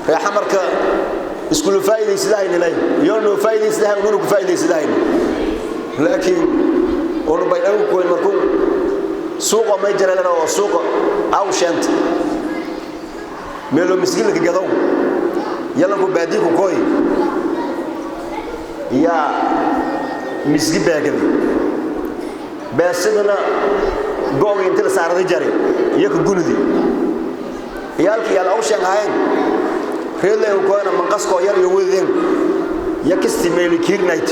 يا حمرك اسكول فايدة سلاين لي يونو فايدة سلاين ونو فايدة سلاين لكن ونو بينهم كل مركون سوق ما يجري لنا وسوق أو شنت ميلو مسكين لك جدو يلا كو باديك كوي يا مسكين بيجري بس إننا قوي أنت لسعر الجري يك جندي يالك يلا أو شن هاين خير له كوينا من قصقه يلا يوذين يكستي ميلي كير نايت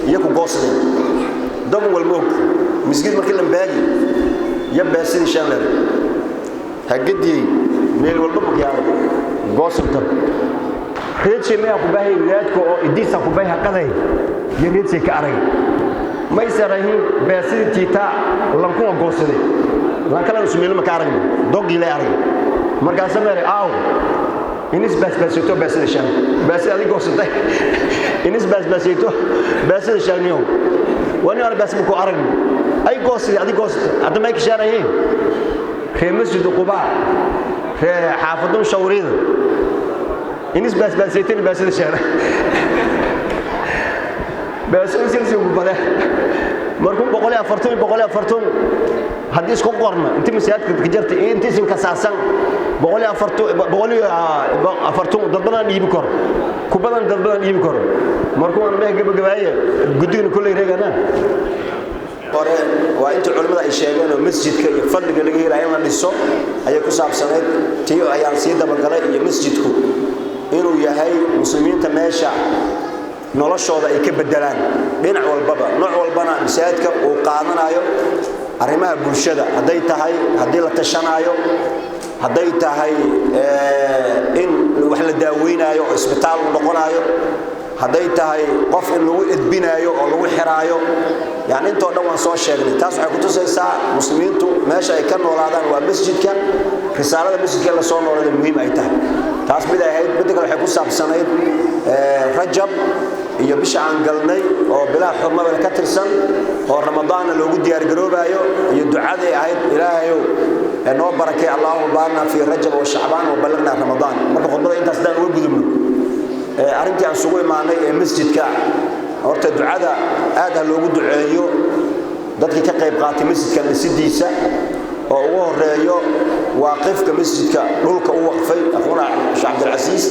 يكو قاصدين دم والموك مسكين ما كلهم باقي يبقى سين شانلر هجدي ميل والموك يا قاصدين خير شيء ما أكو باهي ولادكو إديس أكو باهي هكذا يريد شيء كأري ما يسرهين بسين تيتا لانكون قاصدين لكن أنا سميله مكارم دوغي لا أري مركز سميري أو إنس بس يتو بس الشان بس هذه قصته إنس بس يتو بس الشان يوم وأنا بس بكو أرجع أي قصة هذه قصة هذا ما يكشر هي في مسجد قباء في حافظون شورين إنس بس يتين بس الشان بس إنس يقول مركون بقولي أفرتون حديث كم قرنا أنت مسيات كجرت إيه أنت سين كساسن بقولي أفرتون ضدنا يبكر كبرنا ضدنا يبكر مركون أنا ما جب جباية قدين كل يرجعنا قرأ وأنت علماء الشيخين ومسجد كفر قلقي العيال النساء أيه كسب سنة تيو عيال سيدة بقولي يمسجدكم إنه يهاي مسلمين تماشى noloshooda ay ka bedelaan dhinac walbaba nooc walbana misaadka oo qaadanayo arimaha bulshada haday tahay hadii la tashanaayo haday tahay in wax la daaweynayo oo isbitaal noqonayo haday tahay qof in lagu edbinayo oo lagu xiraayo yaani intoo dhan waan soo sheegnay taas waxay ku tusaysaa muslimiintu meesha ay ka noolaadaan waa masjidka risaalada masjidka la soo noolada muhiim ay tahay taas mid ay ahayd mid kale waxay ku saabsanayd rajab iyo bisha aan galnay oo bilaa xurmada ka tirsan oo ramadaan loogu diyaar garoobayo iyo ducada ay ahayd ilaahayow noo barakay Allahu baarna fi rajab wa shacbaan wa balagna ramadaan marka khudbada intaas daan ugu gudubno arintii aan sugu imaanay ee masjidka horta ducada aad loogu duceeyo dadkii ka qayb qaatay masjidka dhisidiisa oo ugu horeeyo waaqifka masjidka dhulka uu waqfay aqoona Sheikh Abdul Aziz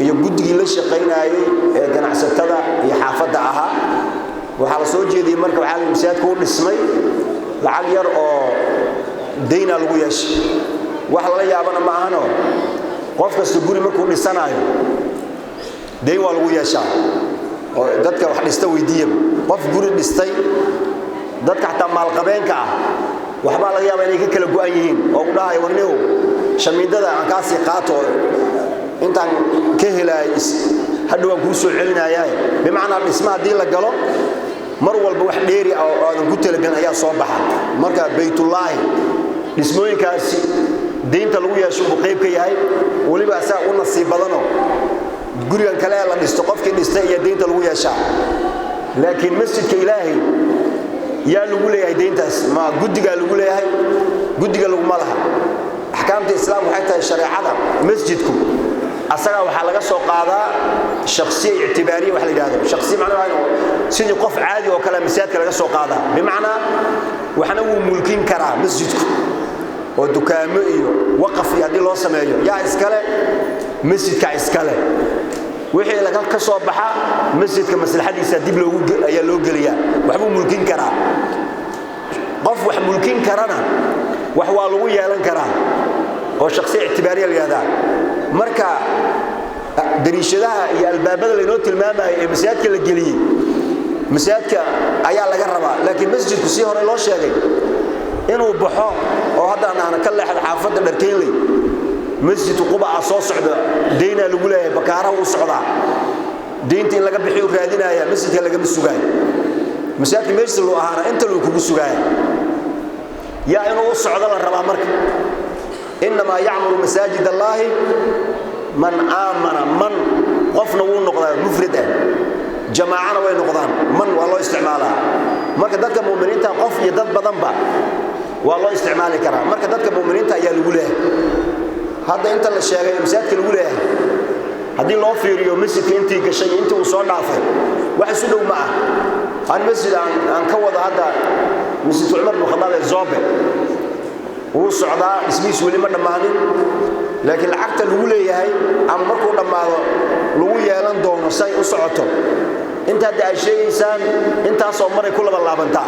iyo guddigii la shaqeynayay ee ganacsatada iyo xaafadda ahaa waxa la soo jeediyay marka waxa la masjidku u dhismay lacag yar oo deyn lagu yeeshay wax la yaabana ma ahano qof kasta guri markuu dhisanayo deyn waa lagu yeeshaa oo dadka wax dhista weydiiyay qof guri dhistay dadka xataa maal qabeenka ah waxba laga yaabaa inay ka kala go'an yihiin oo u dhahay warneeyo shamiindada aan ka sii qaato intaan ka helay hadhow aan ku soo celinayaa bimaana dhismaha hadii la galo mar walba wax dheeri ah oo aan ku talagalin ayaa soo baxa marka baytullaahi dhismooyinkaasi deynta lagu yeesho uu qayb ka yahay waliba asaa u nasiib badano gurigan kale la dhisto qofkii dhistay iyo deynta lagu yeeshaa laakiin masjidka ilaahay yaa lagu leeyahay deyntaas ma gudiga lagu leeyahay gudiga lagu malaha ahkaamta islaam waxay tahay shariicada masjidku asaga waxa laga soo qaadaa shakhsiye i'tibaariye wax la yiraahdo shakhsi macnaheedu sidii qof caadi oo kala masaajidka laga soo qaadaa bimaana waxana uu mulkin karaa masjidku oo dukaamo iyo waqaf hadii loo sameeyo yaa iskale masjidka iskale wixii laga ka soo baxa masjidka maslaxadiisa dib loogu ayaa loo galiyaa waxba mulkin karaa qof wax mulkin karana wax waa lagu yeelan karaa oo shakhsi i'tibaariye la yiraahdo marka dariishadaha iyo albaabada la inoo tilmaamay ee masaajidka la galiyay masaajidka ayaa laga rabaa laakiin masjidku si hore loo sheegay inuu baxo oo hadda aan ka leexdo xaafadda dharkeelay masjidku quba soo socdo deena lagu leeyahay bakaara uu socdaa deynta in laga bixiyo raadinaya masjidka laga masuugay masaajidka meesha loo ahaana inta loo kugu sugaay yaa inuu socdo la rabaa marka inma ya'muru masajid allah man amana man qofna uu noqdaa mufrad ah jamaacana way noqdaan man waa loo isticmaalaa marka dadka muuminiinta qof iyo dad badan ba waa loo isticmaali karaa marka dadka muuminiinta ayaa lagu leeyahay hadda inta la sheegay masaajidka lagu leeyahay haddii loo fiiriyo masjidka intii gashay intii uu soo dhaafay wax isu dhow ma ah aan masjid aan ka wada hadda masjid Umar bin Khattab ee Zobe uu socdaa ismiis wali ma dhamaanin laakiin lacagta lagu leeyahay ama markuu dhamaado lagu yeelan doono say u socoto inta ay sheegaysaan intaas oo maray ku laba laabantaa